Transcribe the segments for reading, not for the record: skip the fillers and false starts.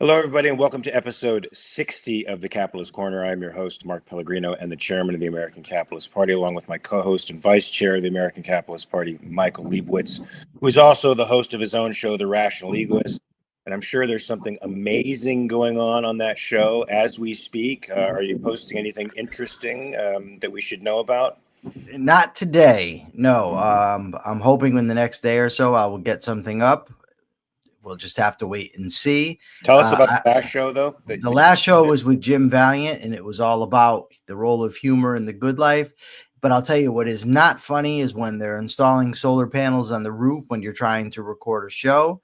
Hello, everybody, and welcome to episode 60 of the Capitalist Corner. I'm your host, Mark Pellegrino, and the chairman of the American Capitalist Party, along with my co-host and vice chair of the American Capitalist Party, Michael Liebowitz, who is also the host of his own show, The Rational Egoist. And I'm sure there's something amazing going on that show as we speak. Are you posting anything interesting that we should know about? Not today. No. I'm hoping in the next day or so I will get something up. We'll just have to wait and see. Tell us about the last show, though. The last show was with Jim Valiant, and it was all about the role of humor in the good life. But I'll tell you what is not funny is when they're installing solar panels on the roof when you're trying to record a show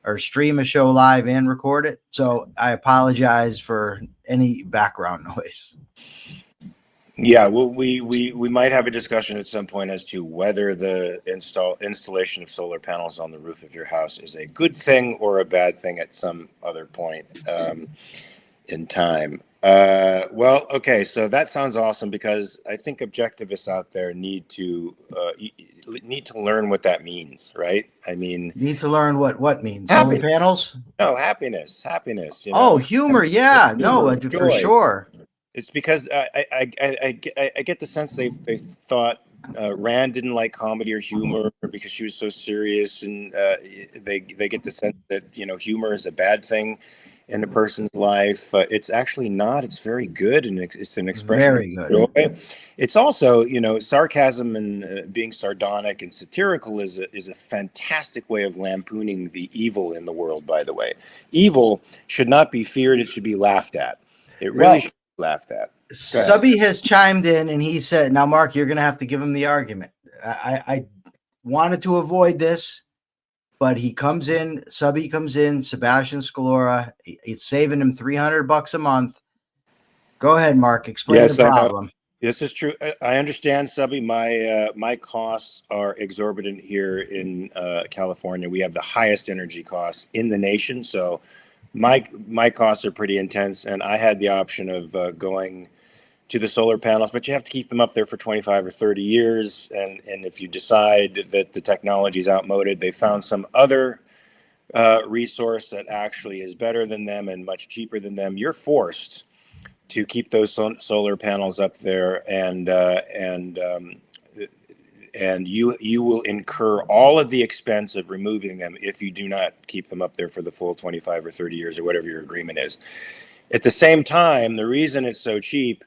or stream a show live and record it. So I apologize for any background noise. Yeah, well, we might have a discussion at some point as to whether the installation of solar panels on the roof of your house is a good thing or a bad thing at some other point in time. Well, okay, so that sounds awesome because I think objectivists out there need to learn what that means, right? I mean, need to learn what means solar panels. No, happiness. You know? Oh, humor, yeah, no, for sure. It's because I get the sense they thought Rand didn't like comedy or humor because she was so serious, and they get the sense that humor is a bad thing in a person's life. It's actually not. It's very good, and it's an expression of joy. It's also sarcasm and being sardonic and satirical is a fantastic way of lampooning the evil in the world. By the way, evil should not be feared; it should be laughed at. It really should. Laughed at. Subby has chimed in and he said, now, Mark, you're going to have to give him the argument. I wanted to avoid this, but he comes in, Subby comes in, Sebastian Scalora, it's saving him $300 a month. Go ahead, Mark, explain the problem. This is true. I understand, Subby. My costs are exorbitant here in California. We have the highest energy costs in the nation, so my costs are pretty intense, and I had the option of going to the solar panels, but you have to keep them up there for 25 or 30 years. And if you decide that the technology is outmoded, they found some other resource that actually is better than them and much cheaper than them. You're forced to keep those solar panels up there, and you will incur all of the expense of removing them if you do not keep them up there for the full 25 or 30 years or whatever your agreement is. At the same time, the reason it's so cheap,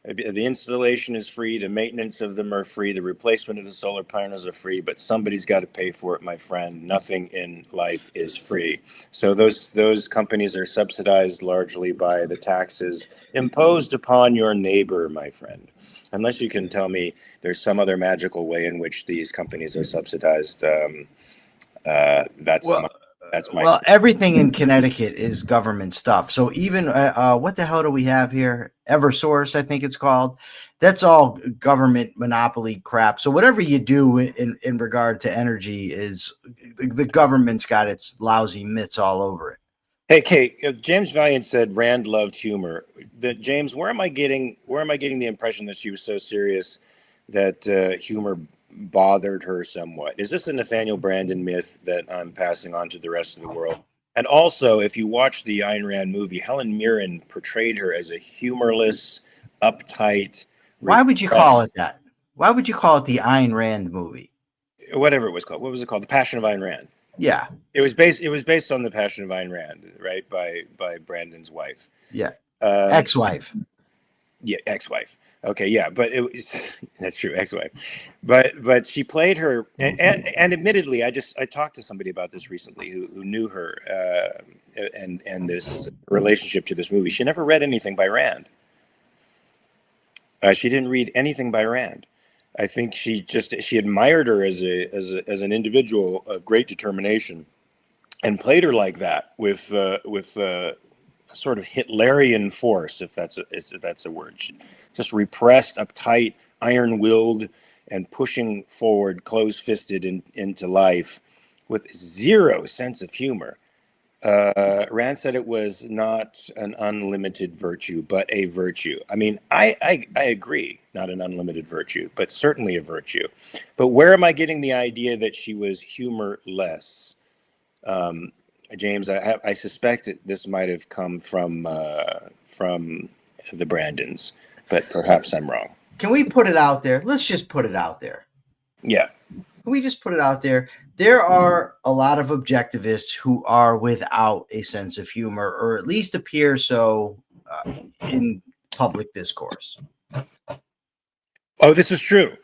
the installation is free, the maintenance of them are free, the replacement of the solar panels are free, but somebody's got to pay for it, my friend. Nothing in life is free. So those companies are subsidized largely by the taxes imposed upon your neighbor, my friend. Unless you can tell me there's some other magical way in which these companies are subsidized. That's my. Well, everything in Connecticut is government stuff. So even what the hell do we have here? Eversource, I think it's called. That's all government monopoly crap. So whatever you do in regard to energy is the government's got its lousy mitts all over it. Hey, Kate, James Valiant said Rand loved humor. James, where am I getting the impression that she was so serious that humor bothered her somewhat? Is this a Nathaniel Branden myth that I'm passing on to the rest of the world? And also, if you watch the Ayn Rand movie, Helen Mirren portrayed her as a humorless, uptight. Why would you call it that? Why would you call it the Ayn Rand movie? Whatever it was called. What was it called? The Passion of Ayn Rand. Yeah. It was based on the Passion of Ayn Rand, right? By Branden's wife. Yeah. Ex-wife. Yeah, ex-wife. Okay, yeah, but it was that's true, ex-wife. But she played her, and admittedly, I talked to somebody about this recently who knew her and this relationship to this movie. She never read anything by Rand. She didn't read anything by Rand. I think she admired her as an individual of great determination, and played her like that with a sort of Hitlerian force, if that's a word. Just repressed, uptight, iron-willed, and pushing forward, close-fisted into life, with zero sense of humor. Rand said it was not an unlimited virtue, but a virtue. I mean, I agree, not an unlimited virtue, but certainly a virtue. But where am I getting the idea that she was humorless? James, I suspect this might have come from the Brandons, but perhaps I'm wrong. Can we put it out there? Let's just put it out there. Yeah. Can we just put it out there? There are a lot of objectivists who are without a sense of humor, or at least appear so in public discourse. Oh, this is true.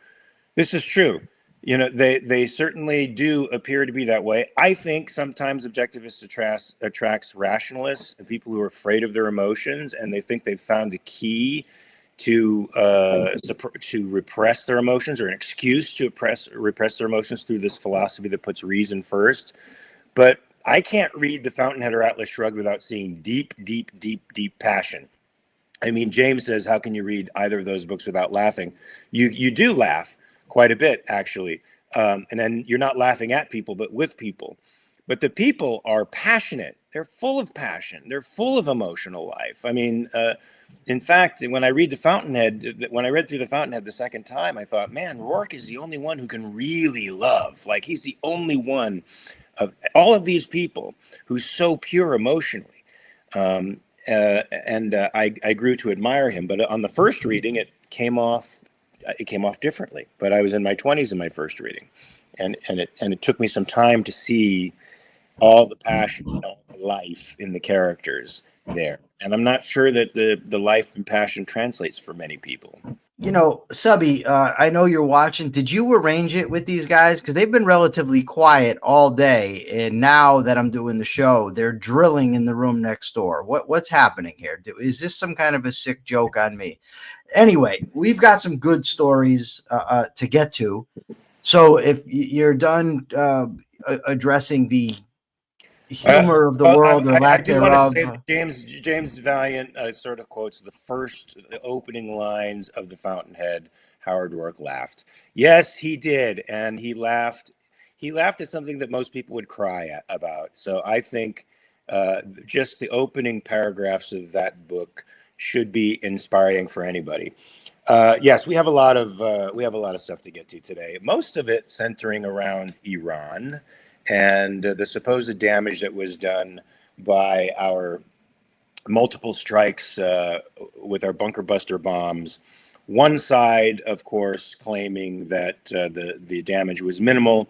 This is true. You know, they certainly do appear to be that way. I think sometimes objectivists attracts rationalists and people who are afraid of their emotions, and they think they've found a key to repress their emotions, or an excuse to repress their emotions through this philosophy that puts reason first. But I can't read The Fountainhead or Atlas Shrugged without seeing deep, deep, deep, deep passion. I mean, James says, how can you read either of those books without laughing? You do laugh quite a bit, actually. And then you're not laughing at people, but with people. But the people are passionate. They're full of passion. They're full of emotional life. I mean, in fact, when I read The Fountainhead, when I read through The Fountainhead the second time, I thought, man, Rourke is the only one who can really love. Like, he's the only one of all of these people who's so pure emotionally. I grew to admire him. But on the first reading, it came off differently. But I was in my 20s in my first reading, and it took me some time to see all the passion, all the life in the characters there. And I'm not sure that the life and passion translates for many people. You know, Subby, I know you're watching. Did you arrange it with these guys? Because they've been relatively quiet all day, and now that I'm doing the show, they're drilling in the room next door. What's happening here? Is this some kind of a sick joke on me? Anyway, we've got some good stories to get to. So if you're done addressing the humor of the world, or lack thereof. James Valiant sort of quotes the opening lines of The Fountainhead. Howard Rourke laughed. Yes, he did, and he laughed. He laughed at something that most people would cry about. So I think just the opening paragraphs of that book should be inspiring for anybody. Yes, we have a lot of stuff to get to today. Most of it centering around Iran and the supposed damage that was done by our multiple strikes with our bunker buster bombs. One side, of course, claiming that the damage was minimal.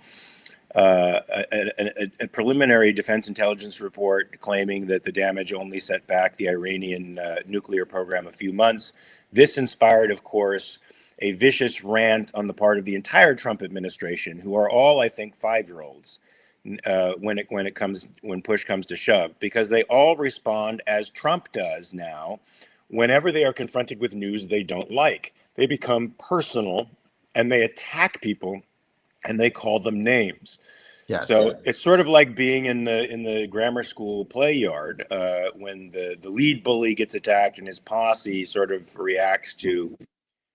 A preliminary defense intelligence report claiming that the damage only set back the Iranian nuclear program a few months. This inspired, of course, a vicious rant on the part of the entire Trump administration, who are all, I think, 5-year-olds. When push comes to shove, because they all respond as Trump does now. Whenever they are confronted with news they don't like, they become personal and they attack people and they call them names. Yes. So it's sort of like being in the grammar school play yard when the lead bully gets attacked and his posse sort of reacts to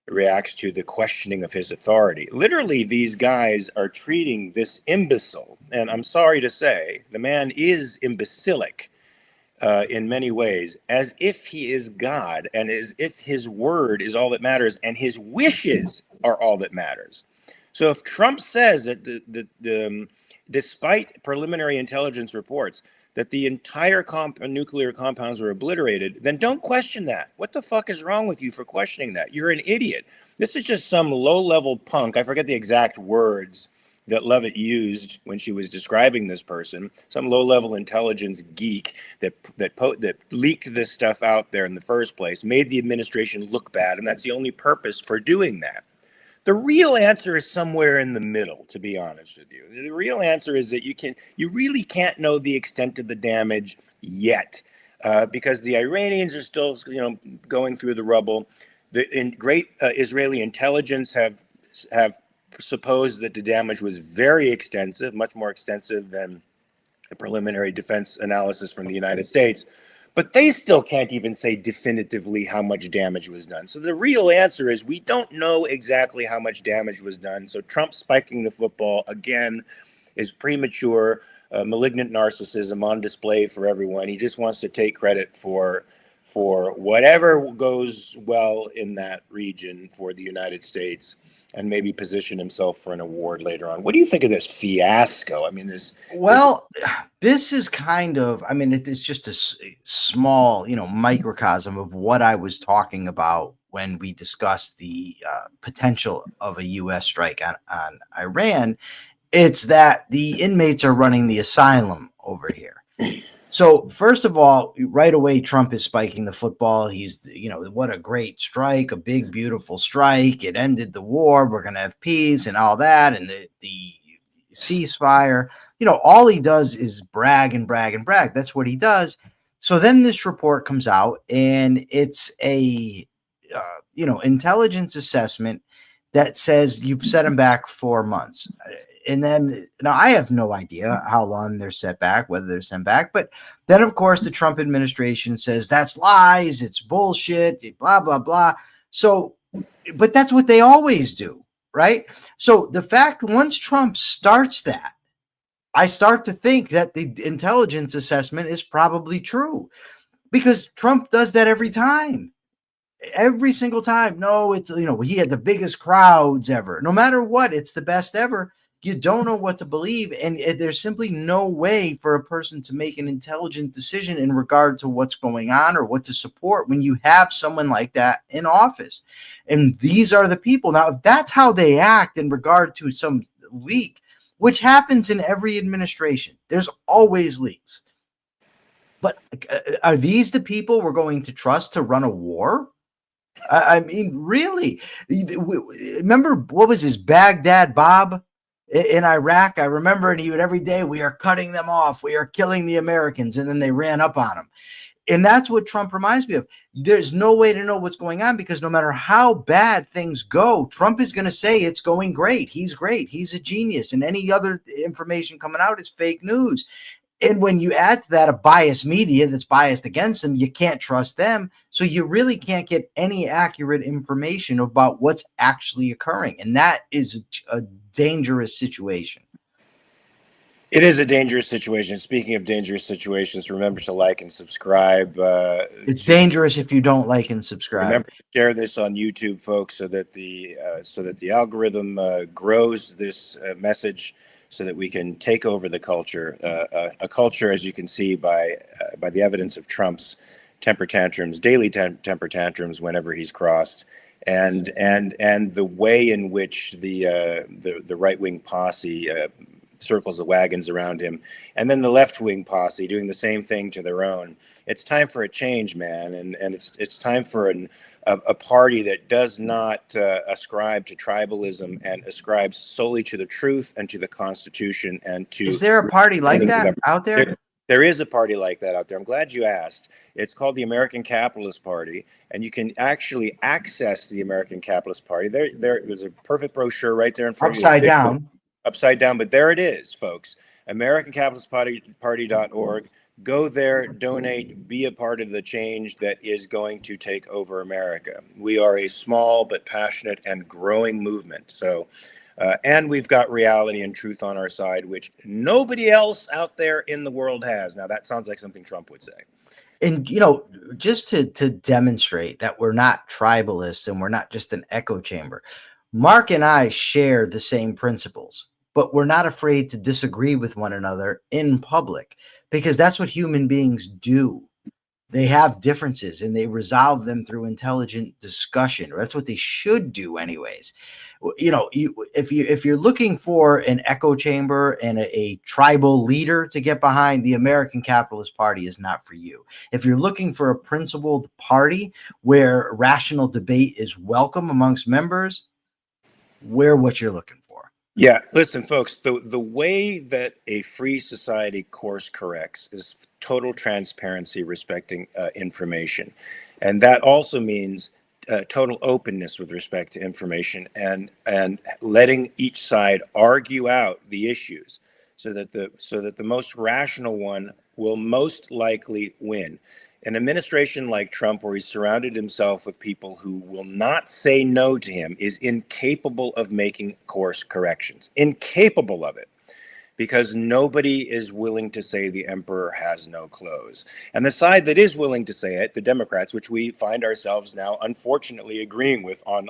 the questioning of his authority. Literally, these guys are treating this imbecile, and I'm sorry to say, the man is imbecilic in many ways, as if he is God, and as if his word is all that matters, and his wishes are all that matters. So if Trump says that despite preliminary intelligence reports, that the entire nuclear compounds were obliterated, then don't question that. What the fuck is wrong with you for questioning that? You're an idiot. This is just some low-level punk. I forget the exact words that Levitt used when she was describing this person. Some low-level intelligence geek that leaked this stuff out there in the first place, made the administration look bad, and that's the only purpose for doing that. The real answer is somewhere in the middle, to be honest with you. The real answer is that you really can't know the extent of the damage yet, because the Iranians are still, going through the rubble. The great Israeli intelligence have supposed that the damage was very extensive, much more extensive than the preliminary defense analysis from the United States. But they still can't even say definitively how much damage was done. So the real answer is we don't know exactly how much damage was done. So Trump spiking the football, again, is premature, malignant narcissism on display for everyone. He just wants to take credit for for whatever goes well in that region for the United States, and maybe position himself for an award later on. What do you think of this fiasco? I mean, this is kind of, I mean, it's just a small, microcosm of what I was talking about when we discussed the potential of a U.S. strike on Iran. It's that the inmates are running the asylum over here. So first of all, right away, Trump is spiking the football. He's, what a great strike, a big, beautiful strike. It ended the war. We're going to have peace and all that. And the ceasefire, all he does is brag and brag and brag. That's what he does. So then this report comes out, and it's a, intelligence assessment that says you've set him back 4 months. And then, now I have no idea how long they're set back, whether they're sent back. But then, of course, the Trump administration says that's lies, it's bullshit, blah, blah, blah. So, but that's what they always do, right? So the fact, once Trump starts that, I start to think that the intelligence assessment is probably true, because Trump does that every time. Every single time. No, it's, he had the biggest crowds ever. No matter what, it's the best ever. You don't know what to believe, and there's simply no way for a person to make an intelligent decision in regard to what's going on or what to support when you have someone like that in office. And these are the people. Now, if that's how they act in regard to some leak, which happens in every administration, there's always leaks. But are these the people we're going to trust to run a war? I mean, really? Remember, what was his Baghdad Bob in Iraq? I remember, and he would every day, we are cutting them off, we are killing the Americans, and then they ran up on him. And that's what Trump reminds me of. There's no way to know what's going on, because no matter how bad things go, Trump is going to say it's going great. He's great. He's a genius. And any other information coming out is fake news. And when you add to that a biased media that's biased against them, you can't trust them. So you really can't get any accurate information about what's actually occurring. And that is a dangerous situation. It is a dangerous situation. Speaking of dangerous situations, remember to like and subscribe. It's dangerous if you don't like and subscribe. Remember to share this on YouTube, folks, so that the algorithm grows this message, so that we can take over the culture. A culture, as you can see by the evidence of Trump's temper tantrums, daily temper tantrums whenever he's crossed, and the way in which the right wing posse circles the wagons around him, and then the left wing posse doing the same thing to their own. It's time for a change, man, and it's time for a party that does not ascribe to tribalism and ascribes solely to the truth and to the Constitution and to. Is there a party like that out there? There is a party like that out there. I'm glad you asked. It's called the American Capitalist Party, and you can actually access the American Capitalist Party. There's a perfect brochure right there in front of you. Upside down, but there it is, folks. AmericanCapitalistParty.org. Go there, donate, be a part of the change that is going to take over America. We are a small but passionate and growing movement. So, and we've got reality and truth on our side, which nobody else out there in the world has. Now, that sounds like something Trump would say. And, just to demonstrate that we're not tribalists and we're not just an echo chamber, Mark and I share the same principles, but we're not afraid to disagree with one another in public, because that's what human beings do. They have differences and they resolve them through intelligent discussion. That's what they should do anyways. If you're looking for an echo chamber and a tribal leader to get behind, the American Capitalist Party is not for you. If you're looking for a principled party where rational debate is welcome amongst members, we're what you're looking for. Yeah, listen, folks, the way that a free society course corrects is total transparency respecting information. And that also means total openness with respect to information, and letting each side argue out the issues so that the most rational one will most likely win. An administration like Trump, where he's surrounded himself with people who will not say no to him, is incapable of making course corrections. Incapable of it. because nobody is willing to say the emperor has no clothes. And the side that is willing to say it, the Democrats, which we find ourselves now unfortunately agreeing with on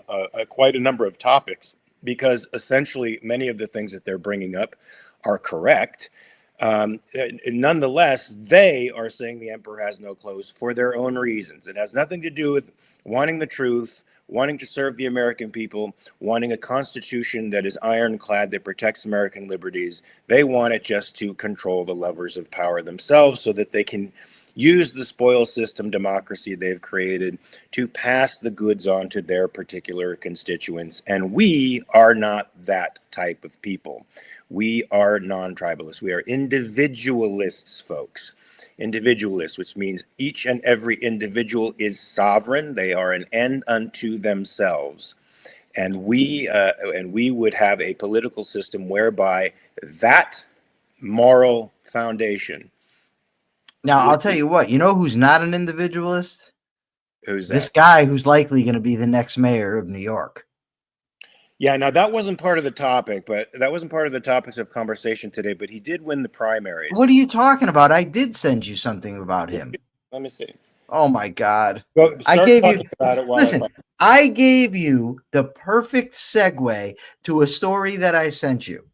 quite a number of topics, because essentially many of the things that they're bringing up are correct. Nonetheless, they are saying the emperor has no clothes for their own reasons. It has nothing to do with wanting the truth, wanting to serve the American people, wanting a constitution that is ironclad, that protects American liberties. They want it just to control the levers of power themselves so that they can use the spoil system democracy they've created to pass the goods on to their particular constituents. And we are not that type of people. We are non-tribalists. We are individualists, folks. Individualists, which means each and every individual is sovereign. They are an end unto themselves. And we would have a political system whereby that moral foundation. Now, I'll tell you what, you know who's not an individualist? Who's that? This guy who's likely going to be the next mayor of New York. Yeah, now that wasn't part of the topic, but that wasn't part of the topics of conversation today, but he did win the primaries. What are you talking about? I did send you something about him. Let me see. Oh my God. I gave you about it while listen, I gave you the perfect segue to a story that I sent you.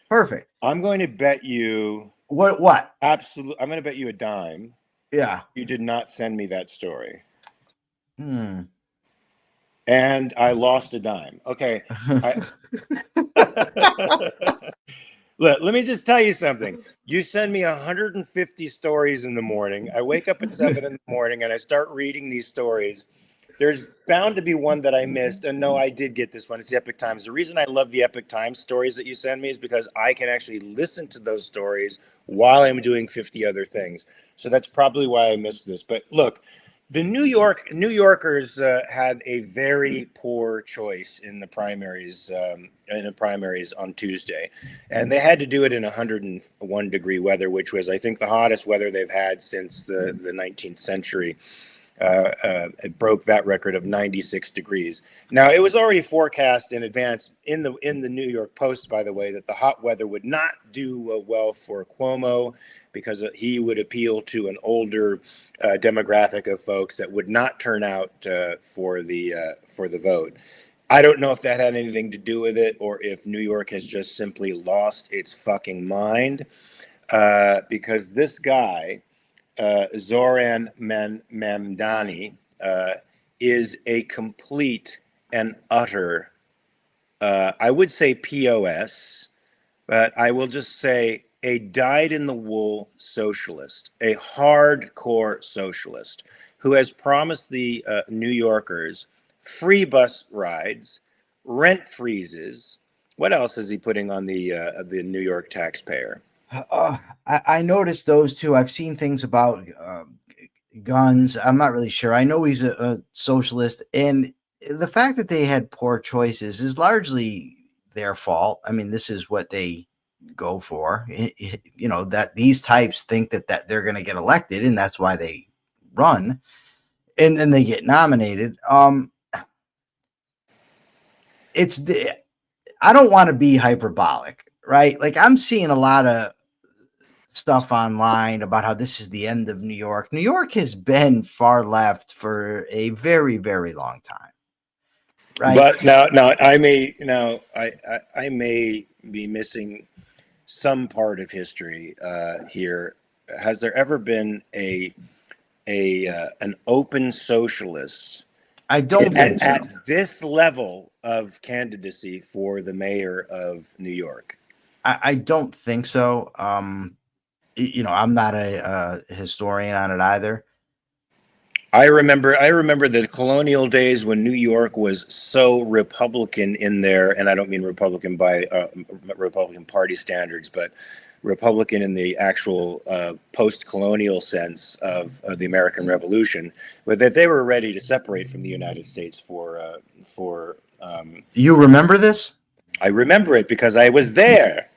Perfect. I'm going to bet you what? Absolutely. I'm going to bet you a dime. Yeah. You did not send me that story. And I lost a dime. Okay. Look, let me just tell you something. You send me 150 stories in the morning. I wake up at 7 in the morning and I start reading these stories. There's bound to be one that I missed. And no, I did get this one. It's the Epic Times. The reason I love the Epic Times stories that you send me is because I can actually listen to those stories while I'm doing 50 other things. So that's probably why I missed this. But look, the New Yorkers had a very poor choice in the primaries on Tuesday, and they had to do it in 101 degree weather, which was, I think, the hottest weather they've had since the 19th century. It broke that record of 96 degrees. Now, it was already forecast in advance in the New York Post, by the way, that the hot weather would not do well for Cuomo, because he would appeal to an older demographic of folks that would not turn out for the vote. I don't know if that had anything to do with it, or if New York has just simply lost its fucking mind, because this guy, Zoran Mamdani, is a complete and utter, I would say POS, but I will just say a dyed-in-the-wool socialist, a hardcore socialist, who has promised the New Yorkers free bus rides, rent freezes. What else is he putting on the New York taxpayer? I noticed those two. I've seen things about guns. I'm not really sure. I know he's a socialist, and the fact that they had poor choices is largely their fault. I mean, this is what they go for. You know, that these types think that they're going to get elected, and that's why they run, and then they get nominated. I don't want to be hyperbolic, right? Like, I'm seeing a lot of stuff online about how this is the end of New York. New York has been far left for a very, very long time, right? But now I may be missing some part of history here. Has there ever been an open socialist? I don't think so. At this level of candidacy for the mayor of New York. I don't think so. You know, I'm not a historian on it either. I remember the colonial days when New York was so Republican in there, and I don't mean Republican by Republican Party standards, but Republican in the actual post-colonial sense of the American Revolution, but that they were ready to separate from the United States for. You remember this? I remember it because I was there.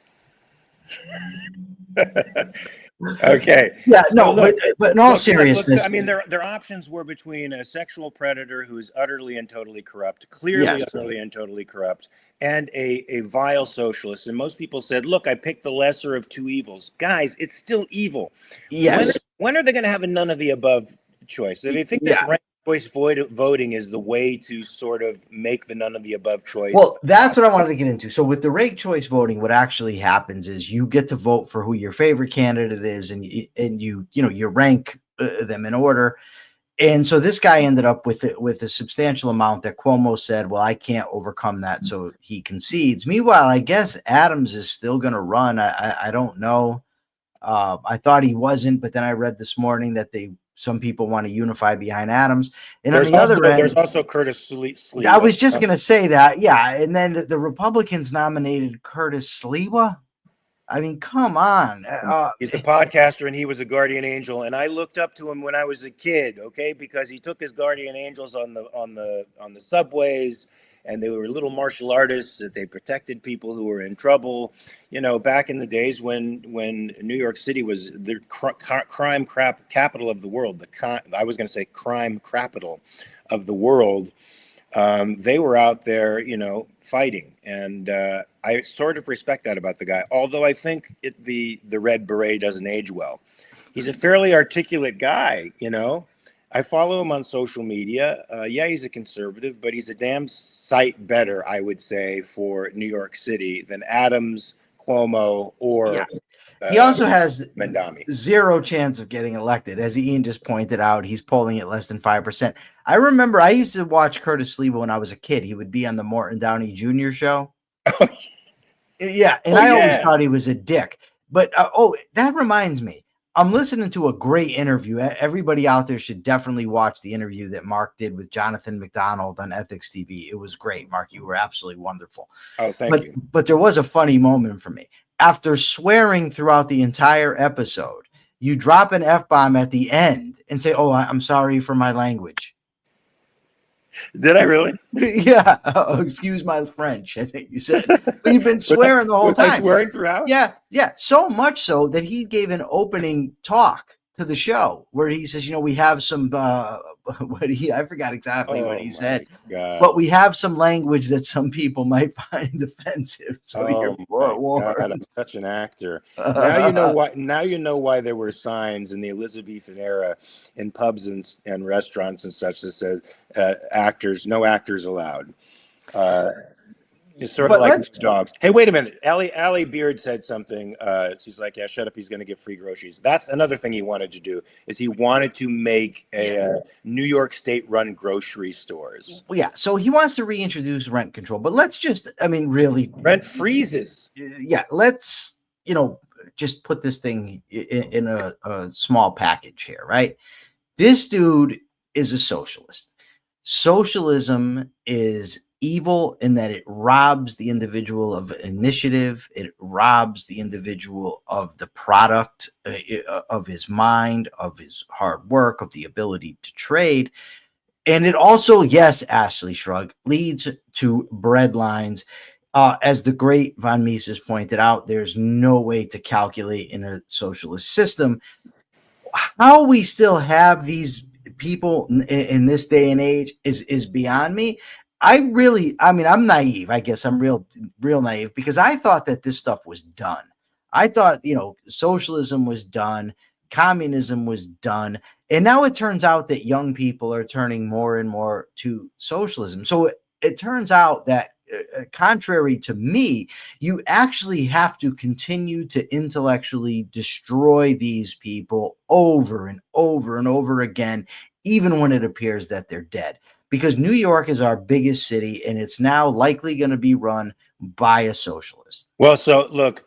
Okay. Yeah, So no, look, but in all look, seriousness, I mean, their options were between a sexual predator who is utterly and totally corrupt, clearly yes, utterly and totally corrupt, and a vile socialist. And most people said, "Look, I picked the lesser of two evils." Guys, it's still evil. yes, When are they going to have a none of the above choice? Do they think this yeah. ranked choice voting is the way to sort of make the none of the above choice? Well, that's what I wanted to get into. So with the ranked choice voting, what actually happens is you get to vote for who your favorite candidate is, and you rank them in order. And so this guy ended up with it with a substantial amount that Cuomo said, well, I can't overcome that. So he concedes. Meanwhile, I guess Adams is still going to run. I don't know. I thought he wasn't, but then I read this morning that some people want to unify behind Adams. And on the other end, there's also Curtis Sliwa. I was just going to say that. Yeah. And then the Republicans nominated Curtis Sliwa. I mean, come on. He's a podcaster and he was a guardian angel, and I looked up to him when I was a kid, okay, because he took his guardian angels on the subways, and they were little martial artists that they protected people who were in trouble. Back in the days when New York City was the crime capital of the world, I was going to say crime capital of the world. They were out there, fighting, and I sort of respect that about the guy. Although I think the red beret doesn't age well. He's a fairly articulate guy, I follow him on social media. Yeah, he's a conservative, but he's a damn sight better, I would say, for New York City than Adams, Cuomo, or. Yeah. He also has Mandami. Zero chance of getting elected. As Ian just pointed out, he's polling at less than 5%. I remember I used to watch Curtis Sliwa when I was a kid. He would be on the Morton Downey Jr. show. Yeah, and I always thought he was a dick. But, that reminds me. I'm listening to a great interview. Everybody out there should definitely watch the interview that Mark did with Jonathan McDonald on Ethics TV. It was great, Mark. You were absolutely wonderful. Oh, thank you. But there was a funny moment for me. After swearing throughout the entire episode, you drop an F-bomb at the end and say, "Oh, I'm sorry for my language." Did I really? Yeah. Oh, excuse my French, I think you said. But you've been swearing the whole time. Swearing throughout? Yeah. So much so that he gave an opening talk to the show where he says, we have some I forgot exactly what he said, God. but we have some language that some people might find offensive. So you're forewarned. God, I'm such an actor. Now you know why. Now you know why there were signs in the Elizabethan era in pubs and restaurants and such that said no actors allowed. It's sort of like dogs. Hey, wait a minute. Allie Beard said something. She's like, "Yeah, shut up. He's going to get free groceries." That's another thing he wanted to do. Is he wanted to make a New York State-run grocery stores. Yeah. So he wants to reintroduce rent control, but let's just, really rent freezes. Yeah. Let's just put this thing in a small package here, right? This dude is a socialist. Socialism is evil in that it robs the individual of initiative. It robs the individual of the product of his mind, of his hard work, of the ability to trade. And it also, yes, Ashley Shrug, leads to breadlines. As the great von Mises pointed out, there's no way to calculate in a socialist system. How we still have these people in this day and age is beyond me. I'm naive. I guess I'm real naive because I thought that this stuff was done. I thought, socialism was done. Communism was done. And now it turns out that young people are turning more and more to socialism. So it turns out that contrary to me, you actually have to continue to intellectually destroy these people over and over and over again, even when it appears that they're dead. Because New York is our biggest city, and it's now likely going to be run by a socialist. Well, so look,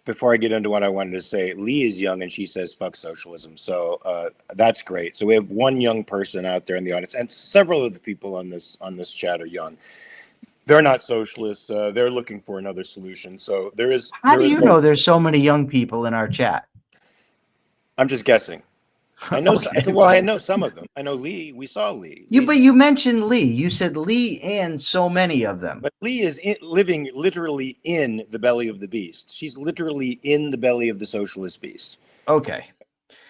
before I get into what I wanted to say, Lee is young, and she says, "Fuck socialism." So that's great. So we have one young person out there in the audience, and several of the people on this chat are young. They're not socialists. They're looking for another solution. So there is. How do you know there's so many young people in our chat? I'm just guessing. I know. Okay. Well, I know some of them. I know Lee. We saw Lee. But you mentioned Lee. You said Lee and so many of them. But Lee is living literally in the belly of the beast. She's literally in the belly of the socialist beast. Okay.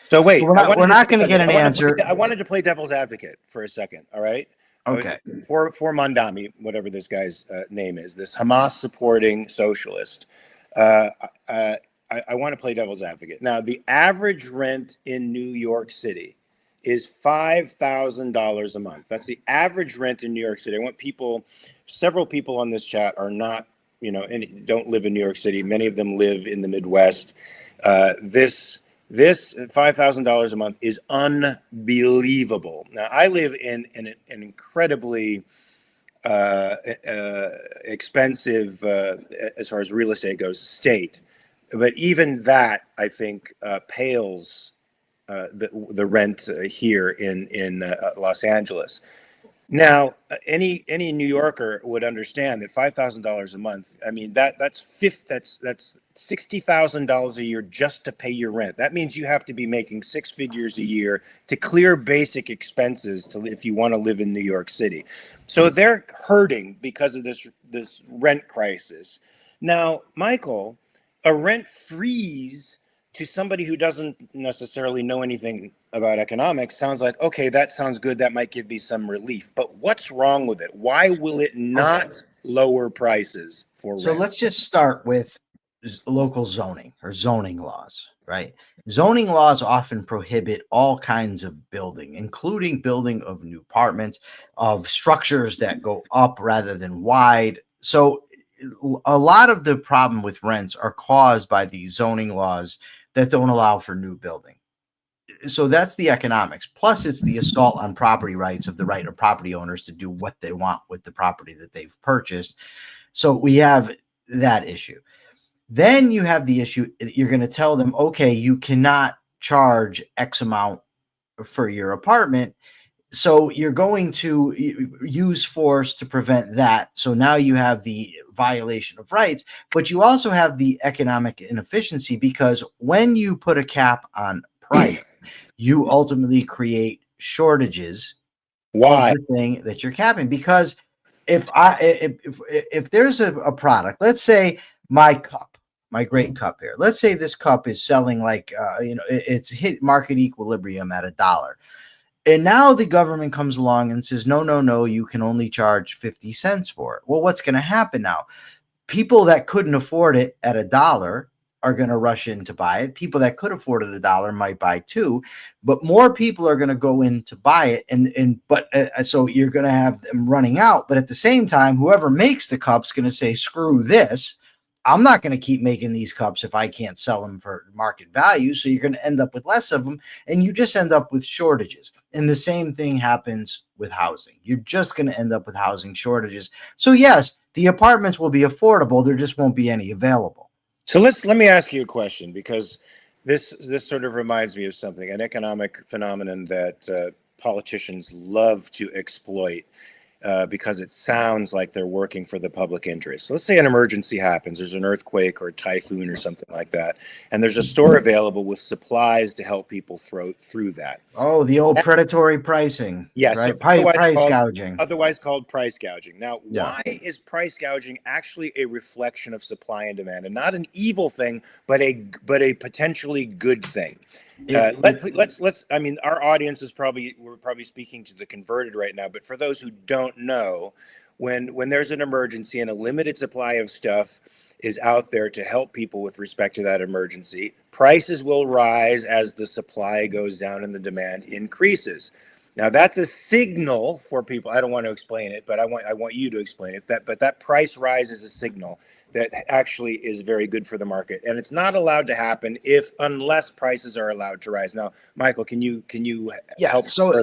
So wait, We're not going to get an answer. I wanted to play devil's advocate for a second. All right. Okay. For Mandami, whatever this guy's name is, this Hamas supporting socialist. Uh, I want to play devil's advocate. Now, the average rent in New York City is $5,000 a month. That's the average rent in New York City. I want people, several people on this chat are not, and don't live in New York City. Many of them live in the Midwest. This $5,000 a month is unbelievable. Now, I live in an incredibly expensive, as far as real estate goes, state. But even that, I think, pales the rent here in Los Angeles. Now, any New Yorker would understand that $5,000 a month. I mean, that's $60,000 a year just to pay your rent. That means you have to be making six figures a year to clear basic expenses if you want to live in New York City. So they're hurting because of this rent crisis. Now, Michael, a rent freeze to somebody who doesn't necessarily know anything about economics sounds like, okay, that sounds good. That might give me some relief. But what's wrong with it? Why will it not lower prices for rent? So let's just start with local zoning or zoning laws, right? Zoning laws often prohibit all kinds of building, including building of new apartments, of structures that go up rather than wide. So a lot of the problem with rents are caused by these zoning laws that don't allow for new building. So that's the economics. Plus, it's the assault on property rights of the right of property owners to do what they want with the property that they've purchased. So we have that issue. Then you have the issue, you're going to tell them, okay, you cannot charge X amount for your apartment. So you're going to use force to prevent that. So now you have the violation of rights, but you also have the economic inefficiency, because when you put a cap on price, you ultimately create shortages. Why? Of the thing that you're capping. Because if there's a product, let's say my cup, my great cup here, let's say this cup is selling like, it's hit market equilibrium at $1. And now the government comes along and says, no, you can only charge 50 cents for it. Well, what's going to happen now? People that couldn't afford it at $1 are going to rush in to buy it. People that could afford it $1 might buy two, but more people are going to go in to buy it. So you're going to have them running out. But at the same time, whoever makes the cups going to say, screw this. I'm not going to keep making these cups if I can't sell them for market value. So you're going to end up with less of them, and you just end up with shortages. And the same thing happens with housing. You're just going to end up with housing shortages. So yes, the apartments will be affordable. There just won't be any available. So let me ask you a question, because this sort of reminds me of something, an economic phenomenon that politicians love to exploit. Because it sounds like they're working for the public interest. So let's say an emergency happens, there's an earthquake or a typhoon or something like that, and there's a store available with supplies to help people through that. Oh, the old predatory pricing. Yes, right? So price gouging. Otherwise called price gouging. Now, why is price gouging actually a reflection of supply and demand, and not an evil thing, but a potentially good thing? Let's. I mean, our audience is we're probably speaking to the converted right now. But for those who don't know, when there's an emergency and a limited supply of stuff is out there to help people with respect to that emergency, prices will rise as the supply goes down and the demand increases. Now, that's a signal for people. I don't want to explain it, but I want you to explain it. That price rise is a signal that actually is very good for the market, and it's not allowed to happen unless prices are allowed to rise. Now, Michael, can you help? So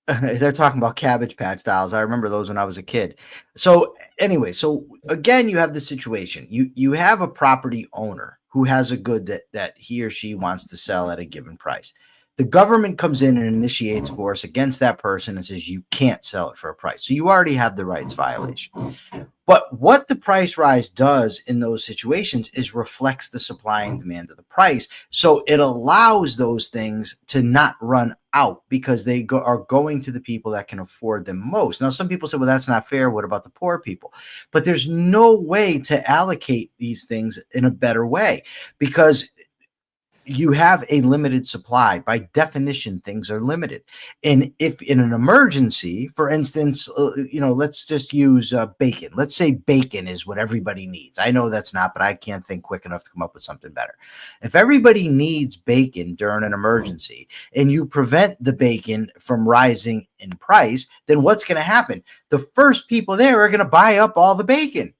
they're talking about Cabbage Patch dolls. I remember those when I was a kid. So anyway, so again, you have the situation. You have a property owner who has a good that he or she wants to sell at a given price. The government comes in and initiates force against that person and says you can't sell it for a price. So you already have the rights violation. But what the price rise does in those situations is reflects the supply and demand of the price. So it allows those things to not run out because they are going to the people that can afford them most. Now, some people say, well, that's not fair. What about the poor people? But there's no way to allocate these things in a better way, because you have a limited supply. By definition, things are limited. And if in an emergency, for instance, let's just use bacon. Let's say bacon is what everybody needs. I know that's not, but I can't think quick enough to come up with something better. If everybody needs bacon during an emergency and you prevent the bacon from rising in price, then what's going to happen? The first people there are going to buy up all the bacon,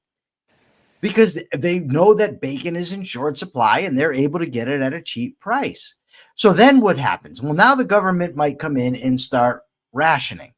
because they know that bacon is in short supply and they're able to get it at a cheap price. So then what happens? Well, now the government might come in and start rationing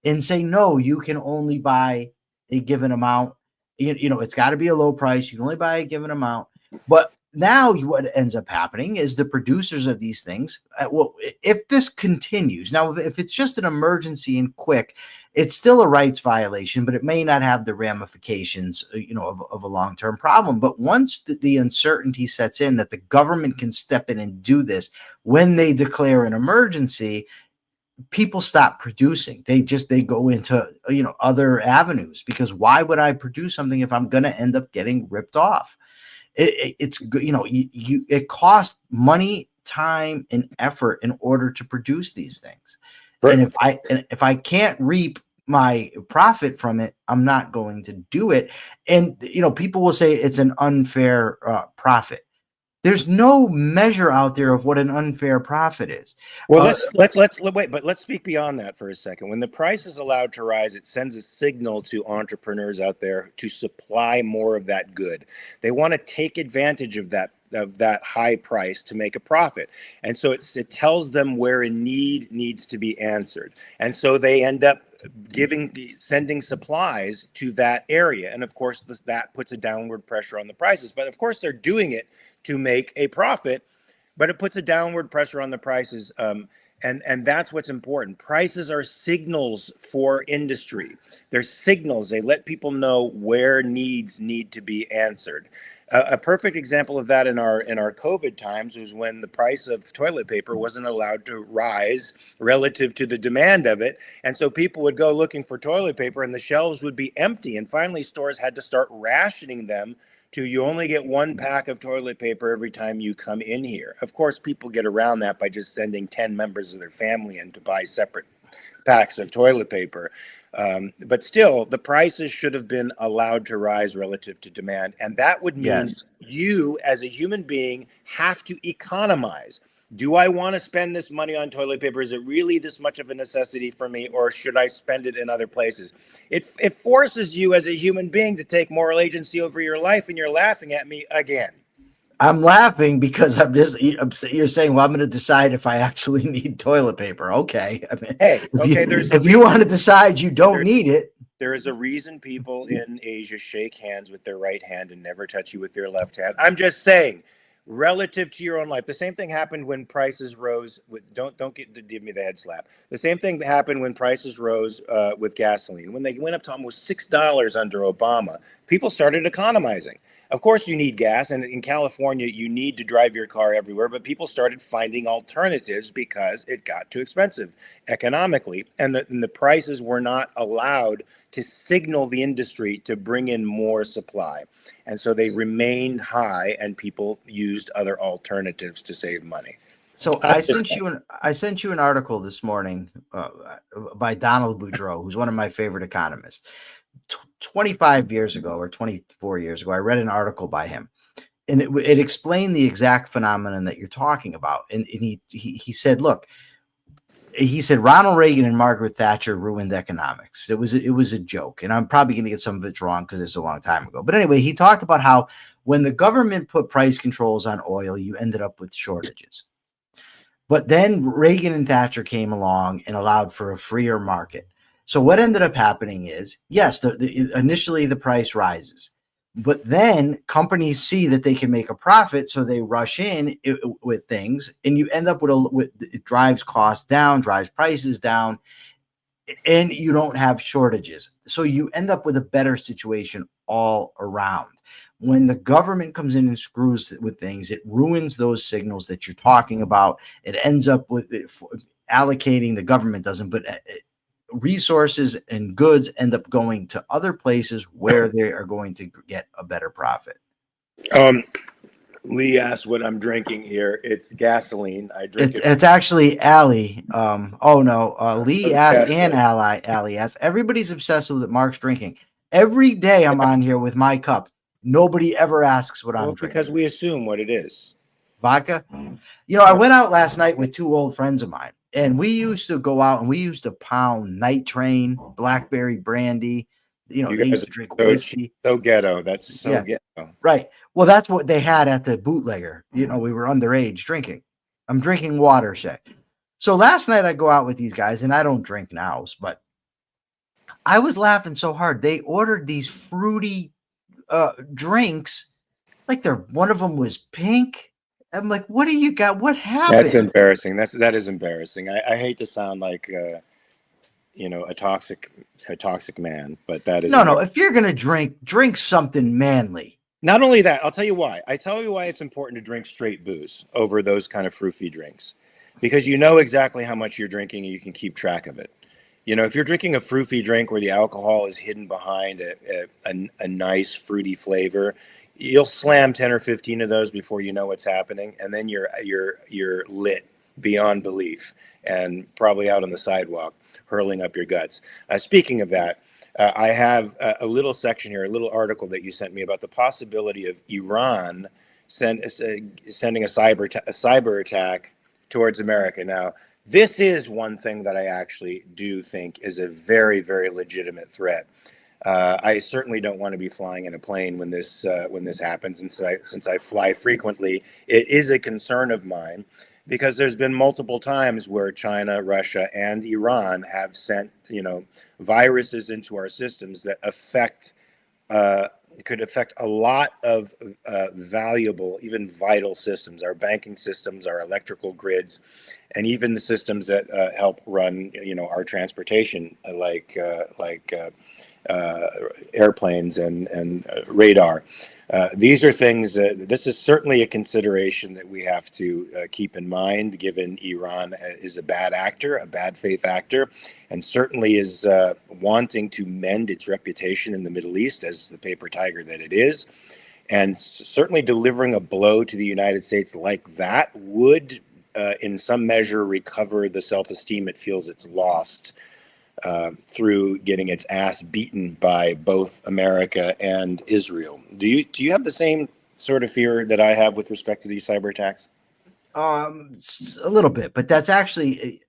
and say, no, you can only buy a given amount. It's got to be a low price. You can only buy a given amount. But now what ends up happening is the producers of these things, well, if this continues, now if it's just an emergency and quick, it's still a rights violation, but it may not have the ramifications, of a long-term problem. But once the uncertainty sets in that the government can step in and do this when they declare an emergency, people stop producing. They go into, other avenues, because why would I produce something if I'm going to end up getting ripped off? It costs money, time, and effort in order to produce these things. Right. And if I can't reap my profit from it, I'm not going to do it. And people will say it's an unfair profit. There's no measure out there of what an unfair profit is. Well, let's speak beyond that for a second. When the price is allowed to rise, it sends a signal to entrepreneurs out there to supply more of that good. They want to take advantage of that high price to make a profit. And so it tells them where a need needs to be answered. And so they end up sending supplies to that area. And of course, that puts a downward pressure on the prices. But of course, they're doing it to make a profit, but it puts a downward pressure on the prices. And that's what's important. Prices are signals for industry. They're signals. They let people know where needs need to be answered. A perfect example of that in our COVID times was when the price of toilet paper wasn't allowed to rise relative to the demand of it. And so people would go looking for toilet paper and the shelves would be empty. And finally, stores had to start rationing them to, you only get one pack of toilet paper every time you come in here. Of course, people get around that by just sending 10 members of their family in to buy separate packs of toilet paper. But still, the prices should have been allowed to rise relative to demand. And that would mean you, as a human being, have to economize. Do I want to spend this money on toilet paper? Is it really this much of a necessity for me, or should I spend it in other places? It forces you as a human being to take moral agency over your life, and you're laughing at me again. I'm laughing because you're saying, well, I'm going to decide if I actually need toilet paper. Okay. I mean, if you want to decide you don't need it. There is a reason people in Asia shake hands with their right hand and never touch you with their left hand. I'm just saying, relative to your own life, the same thing happened when prices rose. Don't give me the head slap. The same thing happened when prices rose with gasoline. When they went up to almost $6 under Obama, people started economizing. Of course, you need gas, and in California, you need to drive your car everywhere, but people started finding alternatives because it got too expensive economically, and the prices were not allowed to signal the industry to bring in more supply. And so they remained high, and people used other alternatives to save money. So I sent you an article this morning by Donald Boudreaux, who's one of my favorite economists. 25 years ago or 24 years ago, I read an article by him, and it explained the exact phenomenon that you're talking about. And he said, look, he said Ronald Reagan and Margaret Thatcher ruined economics. It was a joke, and I'm probably going to get some of it wrong because it's a long time ago. But anyway, he talked about how when the government put price controls on oil, you ended up with shortages. But then Reagan and Thatcher came along and allowed for a freer market. So what ended up happening is, yes, initially the price rises, but then companies see that they can make a profit, so they rush in with things, and you end up with it drives costs down, drives prices down, and you don't have shortages. So you end up with a better situation all around. When the government comes in and screws with things, it ruins those signals that you're talking about. It ends up with allocating, the government doesn't, but resources and goods end up going to other places where they are going to get a better profit. Lee asked what I'm drinking here. It's gasoline. I drink it. It's actually Allie. Oh no, Lee asked and Gasoline. Allie asked. Everybody's obsessed with what Mark's drinking. Every day I'm on here with my cup. Nobody ever asks what I'm Well, drinking. because we assume what it is. Vodka. You know, I went out last night with two old friends of mine, and we used to go out and we used to pound Night Train, Blackberry Brandy. You know, You they guys used are to drink so whiskey. so ghetto. That's so Yeah, ghetto. right. Well, that's what they had at the bootlegger. You know, we were underage drinking. I'm drinking water, Shay. So last night I go out with these guys, and I don't drink nows, but I was laughing so hard. They ordered these fruity drinks, like they're one of them was pink. I'm like, what do you got? What That's happened? embarrassing. That is embarrassing. I hate to sound like a toxic man, but that is No. If you're gonna drink something manly. Not only that, I'll tell you why. I tell you why it's important to drink straight booze over those kind of froofy drinks, because you know exactly how much you're drinking and you can keep track of it. You know, if you're drinking a froofy drink where the alcohol is hidden behind a nice fruity flavor, you'll slam 10 or 15 of those before you know what's happening, and then you're lit beyond belief and probably out on the sidewalk hurling up your guts. Speaking of that, I have a little section here, a little article that you sent me about the possibility of Iran sending a cyber attack towards America. Now, this is one thing that I actually do think is a very, very legitimate threat. I certainly don't want to be flying in a plane when this happens, and since I fly frequently, it is a concern of mine, because there's been multiple times where China, Russia, and Iran have sent viruses into our systems that could affect a lot of valuable, even vital systems, our banking systems, our electrical grids, and even the systems that help run our transportation, like airplanes and radar. These are things this is certainly a consideration that we have to keep in mind, given Iran is a bad actor, a bad faith actor, and certainly is wanting to mend its reputation in the Middle East as the paper tiger that it is. And certainly delivering a blow to the United States like that would, in some measure, recover the self-esteem it feels it's lost through getting its ass beaten by both America and Israel. Do you have the same sort of fear that I have with respect to these cyber attacks? A little bit, but that's actually.